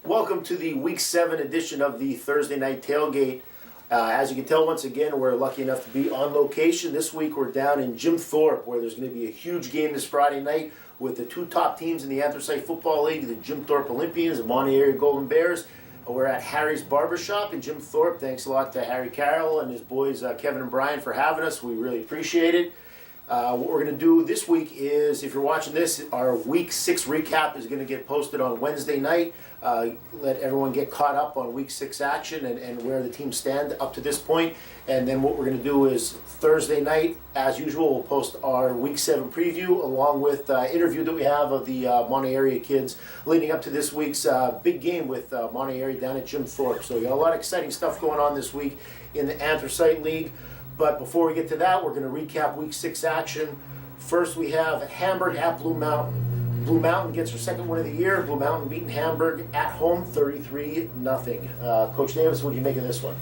Welcome to the Week 7 edition of the Thursday Night Tailgate. As you can tell, once again, we're lucky enough to be on location. This week we're down in Jim Thorpe, where there's going to be a huge game this Friday night with the two top teams in the Anthracite Football League, the Jim Thorpe Olympians and Monte Area Golden Bears. We're at Harry's Barbershop in Jim Thorpe. Thanks a lot to Harry Carroll and his boys Kevin and Brian for having us. We really appreciate it. What we're going to do this week is, if you're watching this, our Week 6 recap is going to get posted on Wednesday night. Let everyone get caught up on Week 6 action and where the teams stand up to this point. And then what we're going to do is Thursday night, as usual, we'll post our Week 7 preview along with interview that we have of the Monte Area kids leading up to this week's big game with Monte Area down at Jim Thorpe. So we got a lot of exciting stuff going on this week in the Anthracite League. But before we get to that, we're going to recap Week 6 action. First, we have Hamburg at Blue Mountain. Blue Mountain gets her second win of the year. Blue Mountain beating Hamburg at home 33-0. Coach Davis, what do you make of this one?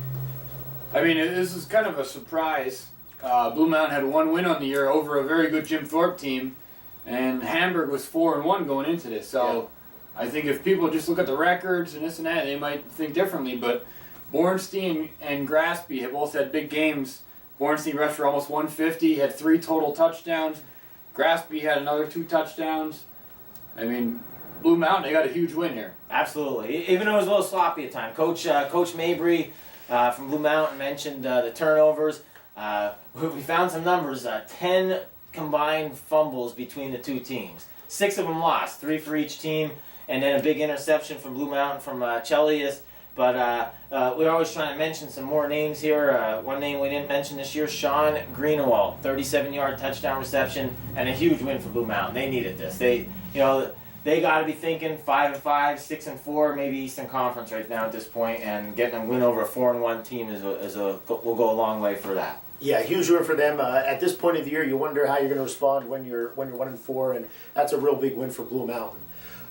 I mean, this is kind of a surprise. Blue Mountain had one win on the year over a very good Jim Thorpe team, and Hamburg was 4-1 going into this. So yeah. I think if people just look at the records and this and that, they might think differently. But Bornstein and Graspy have both had big games. Bornstein rushed for almost 150, had 3 total touchdowns. Graspy had another 2 touchdowns. I mean, Blue Mountain, they got a huge win here. Absolutely. Even though it was a little sloppy at times. Coach Mabry from Blue Mountain mentioned the turnovers. We found some numbers, 10 combined fumbles between the two teams. 6 of them lost, 3 for each team, and then a big interception from Blue Mountain from Chelius. But we're always trying to mention some more names here. One name we didn't mention this year, Sean Greenawald, 37-yard touchdown reception, and a huge win for Blue Mountain. They needed this. They got to be thinking 5-5, 6-4, maybe Eastern Conference right now at this point, and getting a win over a 4-1 team will go a long way for that. Yeah, huge win for them. At this point of the year, you wonder how you're going to respond when you're 1-4, and that's a real big win for Blue Mountain.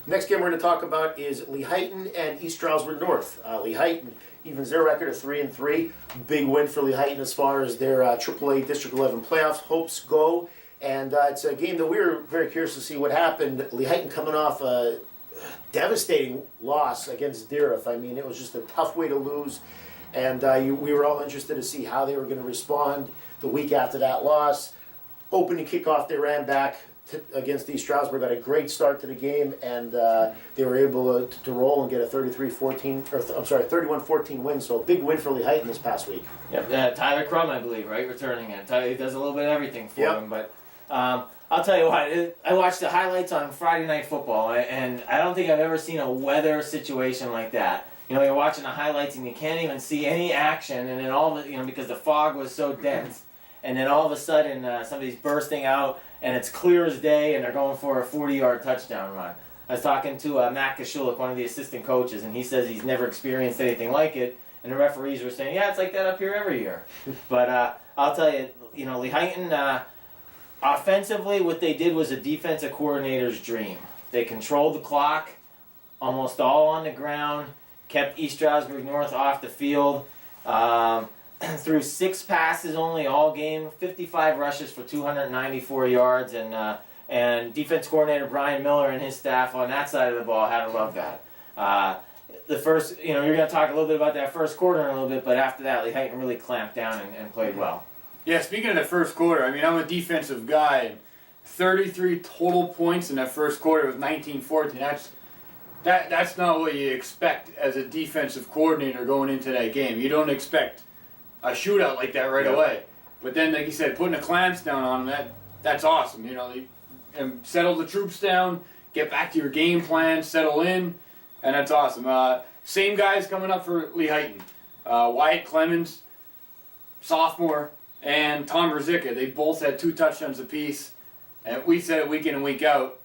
Next game we're going to talk about is Lehighton and East Stroudsburg North. Lehighton evens their record of 3-3. Big win for Lehighton as far as their AAA District 11 playoffs hopes go. And it's a game that we were very curious to see what happened. Lehighton coming off a devastating loss against Deereth. I mean, it was just a tough way to lose. And we were all interested to see how they were going to respond the week after that loss. Opening kickoff, they ran back against East Stroudsburg, got a great start to the game, and they were able to roll and get a 31-14 win. So a big win for Lehighton this past week. Yep, Tyler Crum, I believe, right, returning it. He does a little bit of everything for him. But I'll tell you what, I watched the highlights on Friday Night Football, and I don't think I've ever seen a weather situation like that. You know, you're watching the highlights and you can't even see any action, and then all of it, because the fog was so dense, and then all of a sudden somebody's bursting out. And it's clear as day, and they're going for a 40-yard touchdown run. I was talking to Matt Kashulik, one of the assistant coaches, and he says he's never experienced anything like it. And the referees were saying, yeah, it's like that up here every year. But I'll tell you, Lehighton, offensively, what they did was a defensive coordinator's dream. They controlled the clock, almost all on the ground, kept East Stroudsburg North off the field. Threw 6 passes only all game, 55 rushes for 294 yards, and defense coordinator Brian Miller and his staff on that side of the ball had to love that. The first, you're going to talk a little bit about that first quarter in a little bit, but after that, Lehighton really clamped down and played well. Yeah, speaking of the first quarter, I mean, I'm a defensive guy. 33 total points in that first quarter with 19-14. That's not what you expect as a defensive coordinator going into that game. You don't expect a shootout like that right away. But then, like you said, putting the clamps down on them, that's awesome. And settle the troops down, get back to your game plan, settle in, and that's awesome. Same guys coming up for Lehighton. Wyatt Clemens, sophomore, and Tom Ruzicka. They both had 2 touchdowns apiece. And we said it week in and week out.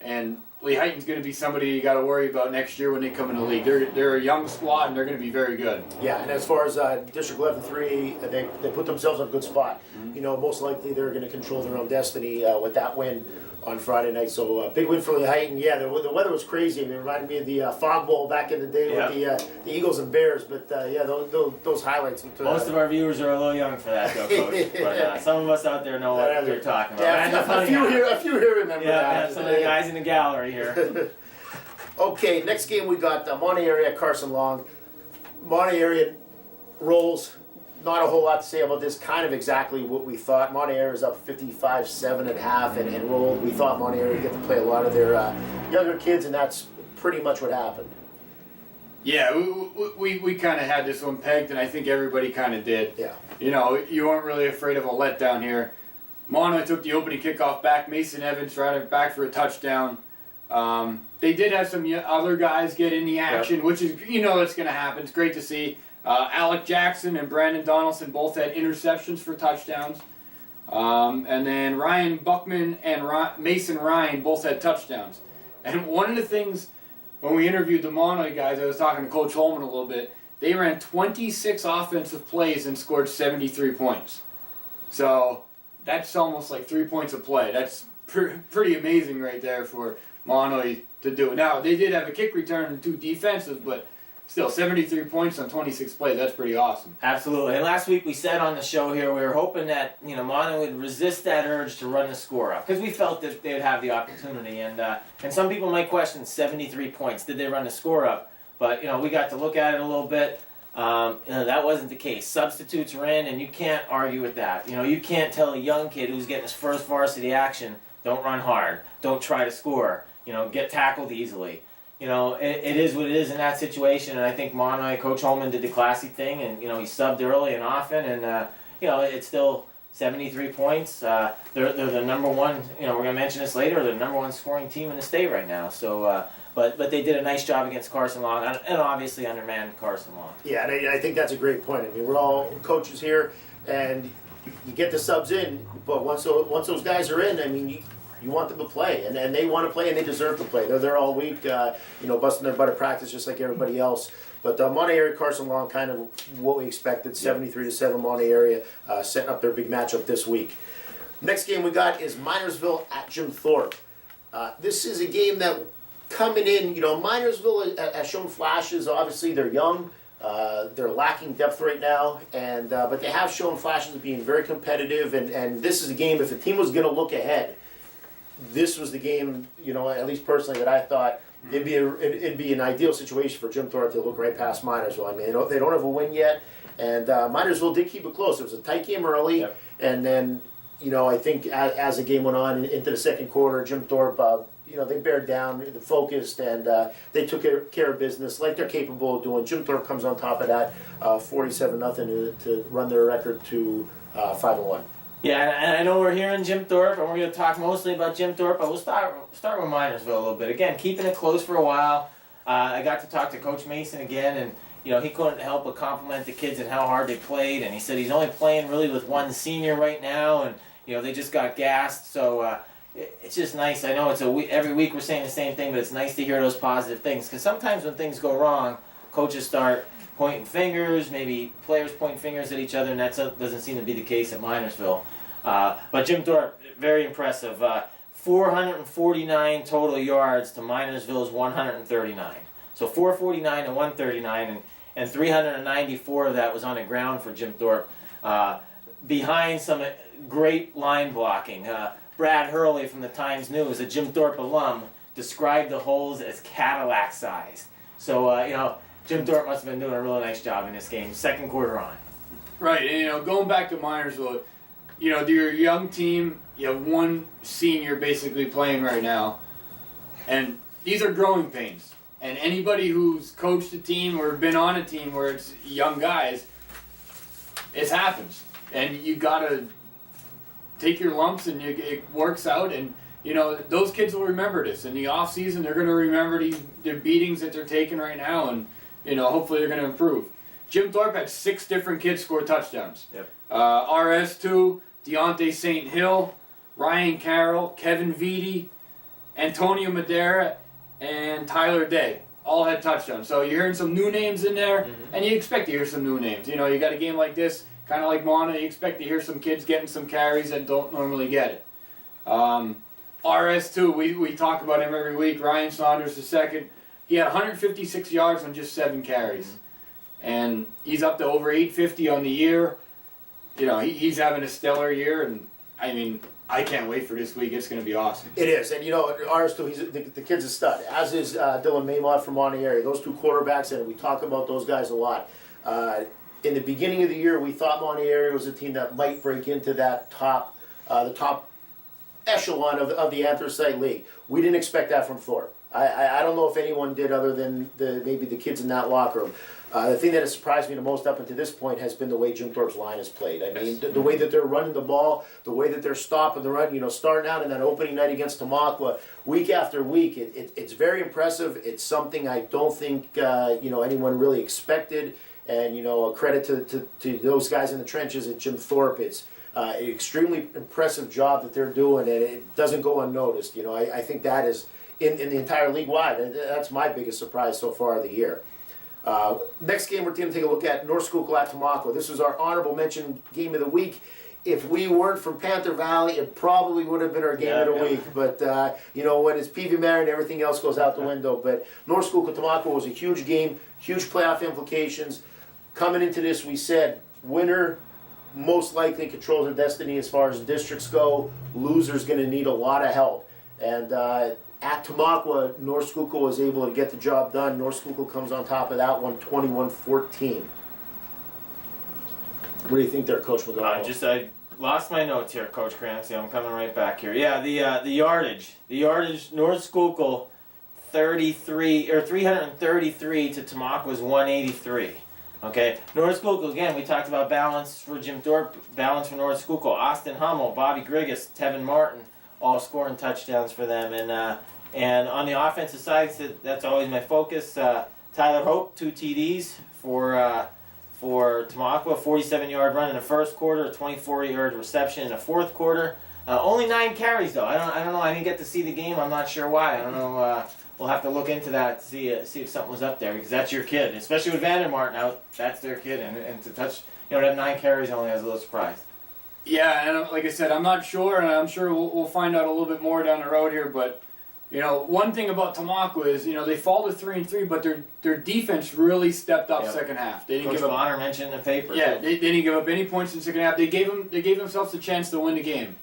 And Lehighton's going to be somebody you got to worry about next year when they come in the league. They're a young squad, and they're going to be very good. Yeah, and as far as District 11-3, they put themselves in a good spot. Mm-hmm. Most likely they're going to control their own destiny with that win on Friday night. So big win for Lehighton. Yeah, the weather was crazy. It reminded me of the Fog Bowl back in the day with the Eagles and Bears. But those highlights. Most of our viewers are a little young for that, though, Coach. But some of us out there know what you're talking about. Yeah, a few here remember that. Yeah, some of the guys in the gallery here. Okay, next game we got Monte Area, Carson Long. Monte Area rolls. Not a whole lot to say about this. Kind of exactly what we thought. Monte Area is up 55-7.5 and rolled. We thought Monte Area would get to play a lot of their younger kids, and that's pretty much what happened. Yeah, we kind of had this one pegged, and I think everybody kind of did. Yeah. You know, you weren't really afraid of a letdown here. Mono took the opening kickoff back. Mason Evans ran it back for a touchdown. They did have some other guys get in the action, which is, you know, that's going to happen. It's great to see. Alec Jackson and Brandon Donaldson both had interceptions for touchdowns. And then Ryan Buckman and Mason Ryan both had touchdowns. And one of the things, when we interviewed the Mono guys, I was talking to Coach Holman a little bit, they ran 26 offensive plays and scored 73 points. So that's almost like 3 points a play. That's pretty amazing right there for Mono to do. Now, they did have a kick return and 2 defensive, but still, 73 points on 26 plays, that's pretty awesome. Absolutely. And last week we said on the show here, we were hoping that, you know, Mono would resist that urge to run the score up, because we felt that they would have the opportunity. And some people might question 73 points. Did they run the score up? But, you know, we got to look at it a little bit. You know, that wasn't the case. Substitutes were in, and you can't argue with that. You know, you can't tell a young kid who's getting his first varsity action, don't run hard, don't try to score, you know, get tackled easily. You know, it is what it is in that situation, and I think Mono, Coach Holman did the classy thing, and, you know, he subbed early and often, and, you know, it's still 73 points. They're the number one, you know, we're going to mention this later, they're the number one scoring team in the state right now. So, but they did a nice job against Carson Long, and obviously undermanned Carson Long. Yeah, and I think that's a great point. I mean, we're all coaches here, and you get the subs in, but once those guys are in, I mean, you want them to play, and they want to play, and they deserve to play. They're there all week, you know, busting their butt at practice just like everybody else. But Monte Area, Carson Long, kind of what we expected, 73-7 Monte Area, setting up their big matchup this week. Next game we got is Minersville at Jim Thorpe. This is a game that coming in, you know, Minersville has shown flashes. Obviously, they're young. They're lacking depth right now, and but they have shown flashes of being very competitive. And this is a game, if the team was going to look ahead, this was the game, you know, at least personally, that I thought it'd be an ideal situation for Jim Thorpe to look right past Minersville. I mean, they don't have a win yet, and Minersville did keep it close. It was a tight game early, and then, you know, I think as the game went on into the second quarter, Jim Thorpe, you know, they bared down, they focused, and they took care of business like they're capable of doing. Jim Thorpe comes on top of that, 47-0 to run their record to 5-1. Yeah, and I know we're here in Jim Thorpe, and we're going to talk mostly about Jim Thorpe, but we'll start with Minersville a little bit. Again, keeping it close for a while. I got to talk to Coach Mason again, and, you know, he couldn't help but compliment the kids and how hard they played, and he said he's only playing really with one senior right now, and, you know, they just got gassed, so it's just nice. I know every week we're saying the same thing, but it's nice to hear those positive things, because sometimes when things go wrong, coaches start pointing fingers, maybe players point fingers at each other, and that doesn't seem to be the case at Minersville. But Jim Thorpe, very impressive. 449 total yards to Minersville's 139. So 449 to 139, and 394 of that was on the ground for Jim Thorpe. Behind some great line blocking. Brad Hurley from the Times News, a Jim Thorpe alum, described the holes as Cadillac size. So, you know, Jim Thorpe must have been doing a really nice job in this game, second quarter on. Right, and, you know, going back to Minersville, you know, you're a young team, you have one senior basically playing right now, and these are growing pains. And anybody who's coached a team or been on a team where it's young guys, it happens. And you gotta take your lumps, and it works out, and, you know, those kids will remember this. In the off season, they're gonna remember their beatings that they're taking right now, and, you know, hopefully they're gonna improve. Jim Thorpe had 6 different kids score touchdowns. Yep. RS2, Deontay St. Hill, Ryan Carroll, Kevin Vitti, Antonio Madera, and Tyler Day all had touchdowns. So you're hearing some new names in there, and you expect to hear some new names. You know, you got a game like this, kind of like Mono, you expect to hear some kids getting some carries that don't normally get it. RS2, we talk about him every week. Ryan Saunders II, he had 156 yards on just 7 carries. And he's up to over 850 on the year. You know, he's having a stellar year, and I mean, I can't wait for this week. It's going to be awesome. It is, and ours too. The kid's a stud, as is Dylan Maymont from Monterey. Those two quarterbacks, and we talk about those guys a lot. In the beginning of the year, we thought Monterey was a team that might break into that the top echelon of the Anthracite League. We didn't expect that from Thorpe. I don't know if anyone did, other than maybe the kids in that locker room. The thing that has surprised me the most up until this point has been the way Jim Thorpe's line has played. I mean, the way that they're running the ball, the way that they're stopping the run, starting out in that opening night against Tamaqua, week after week, it's very impressive. It's something I don't think anyone really expected. And a credit to those guys in the trenches at Jim Thorpe. It's an extremely impressive job that they're doing, and it doesn't go unnoticed. I think that is in the entire league wide. That's my biggest surprise so far of the year. Next game we're going to take a look at North Schuylkill at Tamaqua. This was our honorable mention game of the week. If we weren't from Panther Valley, it probably would have been our game of the week. But, when it's PV Marian, everything else goes out the window. But North Schuylkill Tamaqua was a huge game, huge playoff implications. Coming into this, we said winner most likely controls their destiny as far as districts go. Loser's going to need a lot of help. And at Tamaqua, North Schuylkill was able to get the job done. North Schuylkill comes on top of that one, 21-14. What do you think there, Coach McGowan? I lost my notes here, Coach Cramsey. I'm coming right back here. Yeah, the yardage. North Schuylkill 333 to Tamaqua's 183. Okay, North Schuylkill, again, we talked about balance for Jim Thorpe, balance for North Schuylkill. Austin Hummel, Bobby Grigas, Tevin Martin, all scoring touchdowns for them. And on the offensive side, that's always my focus. Tyler Hope, 2 TDs for Tamaqua, 47-yard run in the first quarter, a 24-yard reception in the fourth quarter. Only 9 carries, though. I don't know. I didn't get to see the game. I'm not sure why. I don't know. We'll have to look into that to see if something was up there, because that's your kid, especially with Vander Martin out. That's their kid, and to touch, to have 9 carries only has a little surprise. Yeah, and like I said, I'm not sure, and I'm sure we'll find out a little bit more down the road here. But one thing about Tamaqua is they fall to 3-3, but their defense really stepped up second half. They didn't Coach give up. Bonner mentioned in the paper. Yeah, they didn't give up any points in the second half. They gave themselves a chance to win the game,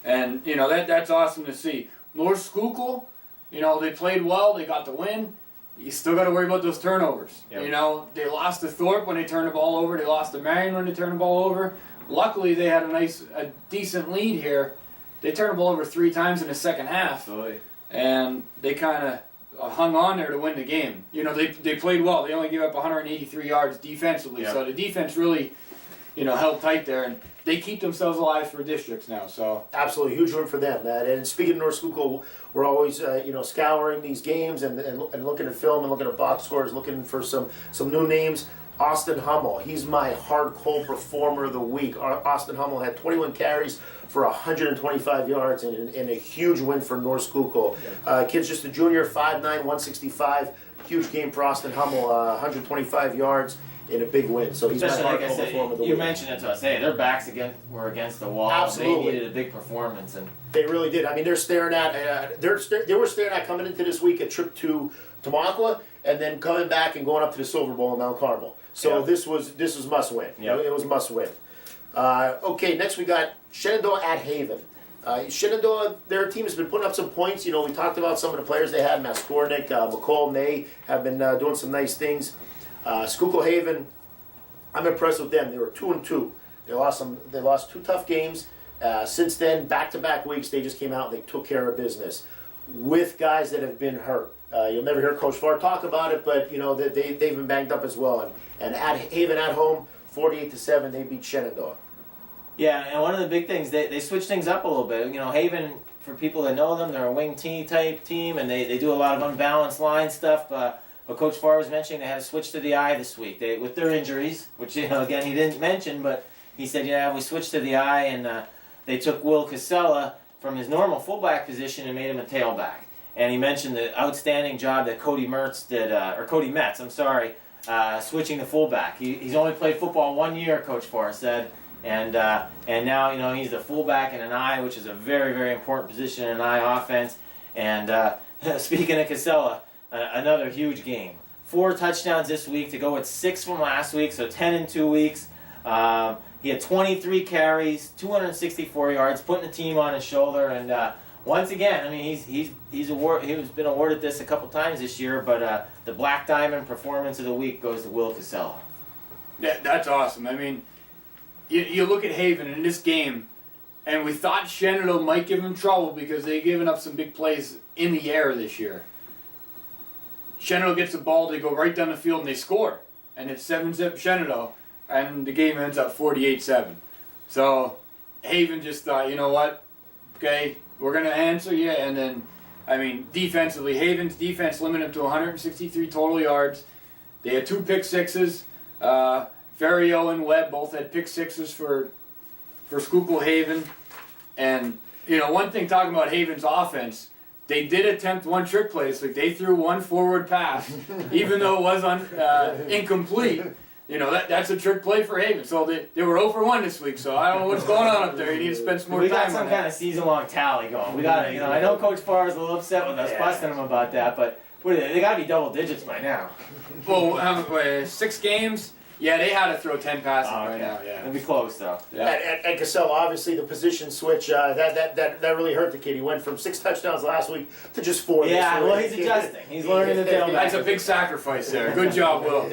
and that's awesome to see. North Schuylkill. They played well. They got the win. You still got to worry about those turnovers. Yep. They lost to Thorpe when they turned the ball over. They lost to Marian when they turned the ball over. Luckily, they had a decent lead here. They turned the ball over 3 times in the second half. Absolutely. And they kind of hung on there to win the game. They played well. They only gave up 183 yards defensively. Yep. So the defense really, held tight there. And they keep themselves alive for districts now. So absolutely, huge win for them. And speaking of North Schuylkill, we're always scouring these games and looking at film and looking at box scores, looking for some new names. Austin Hummel, he's my hard cold performer of the week. Austin Hummel had 21 carries for 125 yards and a huge win for North Schuylkill. Kid's just a junior, 5'9", 165. Huge game for Austin Hummel, 125 yards. In a big win, so he's especially my like I said, of the you week. mentioned it to us. Hey, their backs were against the wall. Absolutely, they needed a big performance, and they really did. I mean, they're staring at they were staring at coming into this week a trip to Tamaqua and then coming back and going up to the Silver Bowl in Mount Carmel. So this was must win. Yep. It was must win. Okay, next we got Shenandoah at Haven. Shenandoah, their team has been putting up some points. We talked about some of the players they had, Maskornik, McCall, they have been doing some nice things. Schuylkill Haven, I'm impressed with them. They were 2-2. They lost 2 tough games. Since then, back-to-back weeks, they just came out and they took care of business with guys that have been hurt. You'll never hear Coach Farr talk about it, but that they've been banged up as well. And at Haven at home, 48-7, they beat Shenandoah. Yeah, and one of the big things, they switched things up a little bit. Haven, for people that know them, they're a wing type team, and they do a lot of unbalanced line stuff. But Coach Farr was mentioning they had to switch to the eye this week with their injuries, which again he didn't mention, but he said we switched to the eye, and they took Will Casella from his normal fullback position and made him a tailback. And he mentioned the outstanding job that Cody Metz, switching to fullback. He's only played football 1 year, Coach Farr said, and now he's the fullback in an eye, which is a very, very important position in an eye offense. And speaking of Casella. Another huge game. 4 touchdowns this week to go with 6 from last week, so 10 in 2 weeks. He had 23 carries, 264 yards, putting the team on his shoulder, and once again, I mean, he's been awarded this a couple times this year, but the Black Diamond Performance of the Week goes to Will Casella. Yeah, that's awesome. I mean, you look at Haven in this game, and we thought Shendo might give him trouble because they've given up some big plays in the air this year. Shendo gets the ball, they go right down the field, and they score. And it's 7-zip Shendo, and the game ends up 48-7. So Haven just thought, you know what, okay, we're going to answer you. And then, I mean, defensively, Haven's defense limited them to 163 total yards. They had 2 pick sixes. Ferrio and Webb both had pick sixes for Schuylkill Haven. And, you know, one thing talking about Haven's offense, they did attempt one trick play this week. They threw one forward pass, even though it was incomplete. You know, that's a trick play for Haven. So they were 0 for 1 this week, so I don't know what's going on up there. You need to spend some more time on that. We got some kind of season-long tally going. We got to, you know, I know Coach Farr is a little upset with us busting him about that, but they got to be double digits by now. Well, 6 games? Yeah, they had to throw 10 passes right now, yeah. It'll be close, though. Yeah. And Casella, obviously, the position switch, that really hurt the kid. He went from 6 touchdowns last week to just 4 this week. Yeah, well, he's adjusting. He's learning to tail back. That's a big sacrifice there. Good job, Will.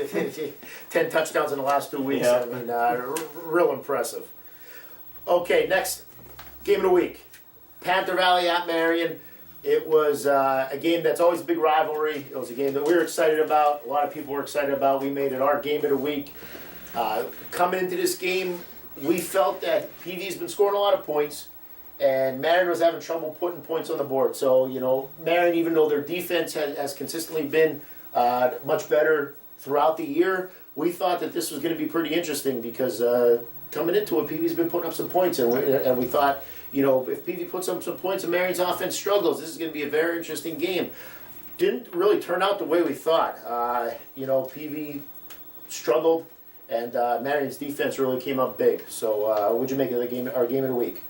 10 touchdowns in the last 2 weeks. Yeah. I mean, real impressive. Okay, next game of the week. Panther Valley at Marian. It was a game that's always a big rivalry. It was a game that we were excited about. A lot of people were excited about. We made it our game of the week. Coming into this game, we felt that PV's been scoring a lot of points, and Marian was having trouble putting points on the board. So, you know, Marian, even though their defense has consistently been much better throughout the year, we thought that this was going to be pretty interesting because coming into it, PV's been putting up some points, and we thought, you know, if PV puts up some points and Marian's offense struggles, this is going to be a very interesting game. Didn't really turn out the way we thought. You know, PV struggled, and Marian's defense really came up big. So, what'd you make of the game? Our game of the week?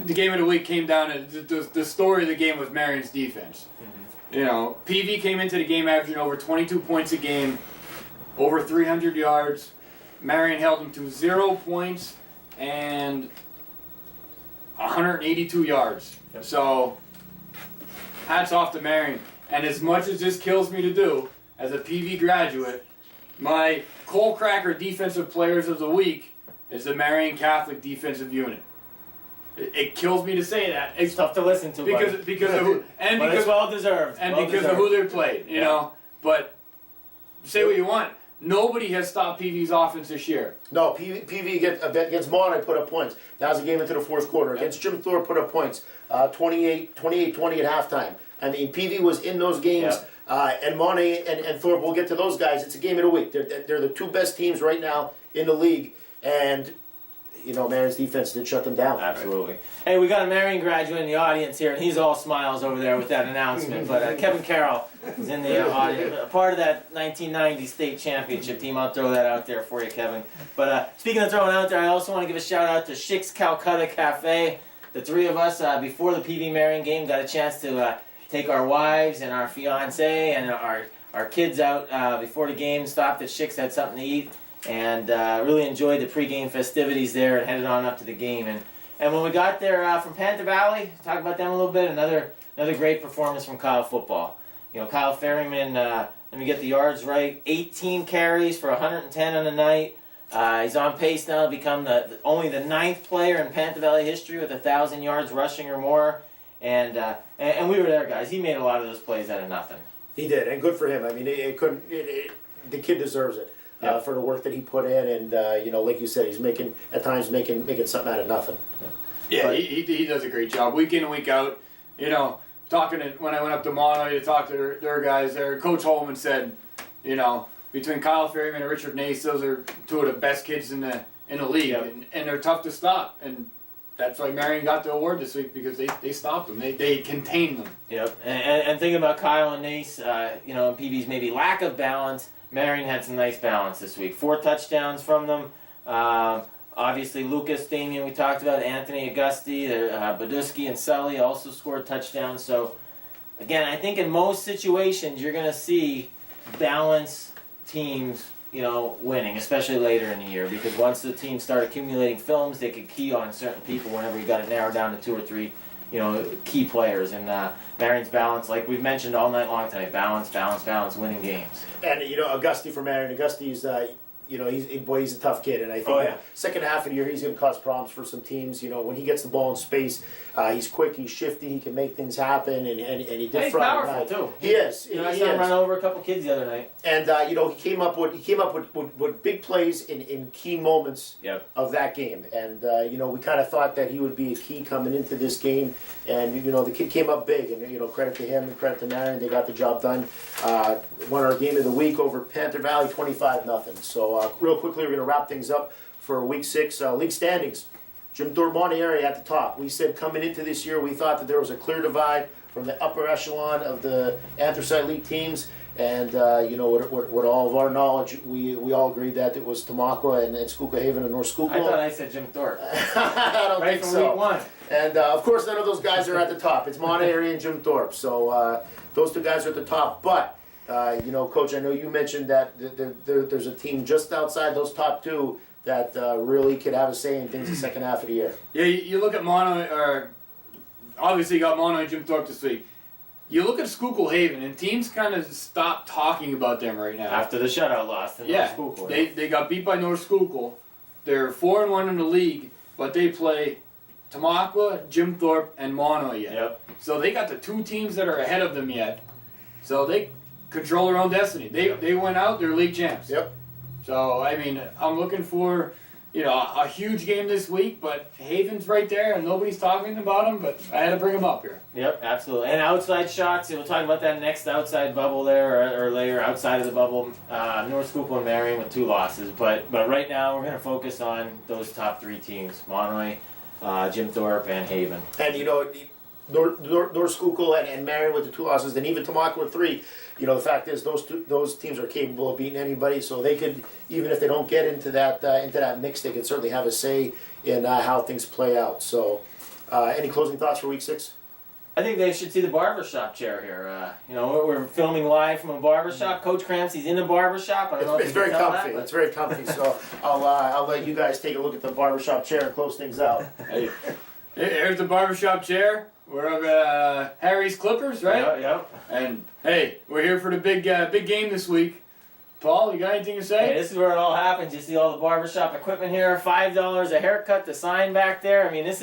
The game of the week came down to the story of the game was Marian's defense. Mm-hmm. You know, PV came into the game averaging over 22 points a game, over 300 yards. Marian held them to 0 points and 182 yards. Yep. So, hats off to Marian. And as much as this kills me to do, as a PV graduate, my Cole Cracker Defensive Players of the Week is the Marian Catholic Defensive Unit. It kills me to say that. It's tough to listen to, because of who, and but because it's well deserved, and well because deserved. of who they played. You know, but say what you want. Nobody has stopped PV's offense this year. No, PV against Monterey put up points. That was a game into the fourth quarter. Against Jim Thorpe put up points. 28-20 at halftime. I mean, PV was in those games. And Monterey and Thorpe, we'll get to those guys. It's a game of the week. They're the 2 best teams right now in the league. And, you know, Marian's defense did shut them down. Absolutely. Hey, we got a Marian graduate in the audience here, and he's all smiles over there with that announcement. But Kevin Carroll is in the audience, a part of that 1990 state championship team. I'll throw that out there for you, Kevin. But speaking of throwing out there, I also want to give a shout out to Schick's Calcutta Cafe. The 3 of us, before the PV Marian game, got a chance to take our wives and our fiance and our kids out before the game. Stopped at Schick's, had something to eat, and really enjoyed the pregame festivities there and headed on up to the game. And when we got there from Panther Valley, talk about them a little bit, another great performance from Kyle football. You know, Kyle Ferryman, let me get the yards right, 18 carries for 110 on the night. He's on pace now to become only the 9th player in Panther Valley history with 1,000 yards rushing or more. And we were there, guys. He made a lot of those plays out of nothing. He did, and good for him. I mean, the kid deserves it for the work that he put in, and you know, like you said, he's at times making something out of nothing. Yeah, but he does a great job week in and week out. You know, when I went up to Monterey to talk to their guys there, Coach Holman said, you know, between Kyle Ferryman and Richard Nace, those are 2 of the best kids in the league, and they're tough to stop. And that's why Marian got the award this week, because they stopped them. They contained them. Yep. And thinking about Kyle and Nace, you know, and PV's maybe lack of balance, Marian had some nice balance this week. 4 touchdowns from them. Obviously, Lucas, Damien, we talked about, Anthony Augusti, Badusky, and Sully also scored touchdowns. So, again, I think in most situations you're going to see balanced teams winning, especially later in the year, because once the teams start accumulating films, they could key on certain people whenever you got it narrowed down to 2 or 3, key players. And Marian's balance, like we've mentioned all night long tonight, balance, winning games. And Auguste for Marian, Auguste's he's a tough kid, and I think second half of the year he's going to cause problems for some teams. When he gets the ball in space, he's quick, he's shifty, he can make things happen, and he did. He's Friday powerful night. Too. He is. I saw him run over a couple kids the other night. And he came up with big plays in key moments of that game. And we kind of thought that he would be a key coming into this game. And the kid came up big. And credit to him and credit to Marian. They got the job done. Won our game of the week over Panther Valley, 25-0. So real quickly, we're going to wrap things up for Week 6 league standings. Jim Thorpe area at the top. We said coming into this year, we thought that there was a clear divide from the upper echelon of the Anthracite League temes. And, with all of our knowledge, we all agreed that it was Tamaqua and Schuylkill Haven and North Schuylkill. I thought I said Jim Thorpe. I don't think from so. Week 1. And, of course, none of those guys are at the top. It's Monterey and Jim Thorpe. So those 2 guys are at the top. But, Coach, I know you mentioned that there's a team just outside those top 2 that really could have a say in things the second half of the year. Yeah, you look at obviously you got Mono and Jim Thorpe this week. You look at Schuylkill Haven, and teams kind of stop talking about them right now. After the shutout loss to North Schuylkill. They got beat by North Schuylkill. They're 4-1 in the league, but they play Tamaqua, Jim Thorpe, and Mono yet. Yep. So they got the 2 teams that are ahead of them yet. So they control their own destiny. They went out, they're league champs. Yep. So, I'm looking for, a huge game this week, but Haven's right there, and nobody's talking about them, but I had to bring them up here. Yep, absolutely. And outside shots, we'll talk about that next outside bubble there, or later outside of the bubble. North Schuylkill and Marian with 2 losses. But right now, we're going to focus on those top 3 teams, Monterey, Jim Thorpe, and Haven. And, North Schuylkill and Marian with the 2 losses, and even Tamaqua with 3. The fact is those teams are capable of beating anybody, so they could, even if they don't get into that mix, they could certainly have a say in how things play out. So, any closing thoughts for Week 6? I think they should see the barbershop chair here. We're filming live from a barbershop. Coach Crampsey's in the barbershop. I don't know if It's you very can tell comfy. that, but It's very comfy. So I'll let you guys take a look at the barbershop chair and close things out. Hey, here's the barbershop chair. We're at Harry's Clippers, right? Yeah. And hey, we're here for the big game this week. Paul, you got anything to say? Hey, this is where it all happens. You see all the barbershop equipment here. $5 a haircut. The sign back there. This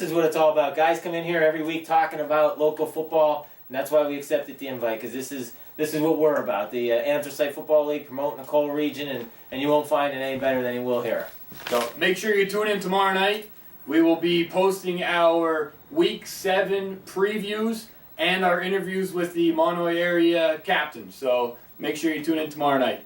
is what it's all about. Guys come in here every week talking about local football, and that's why we accepted the invite, because this is what we're about. The Anthracite Football League promoting the Cole region, and you won't find it any better than you will here. So make sure you tune in tomorrow night. We will be posting our Week 7 previews and our interviews with the Monterey area captains. So make sure you tune in tomorrow night.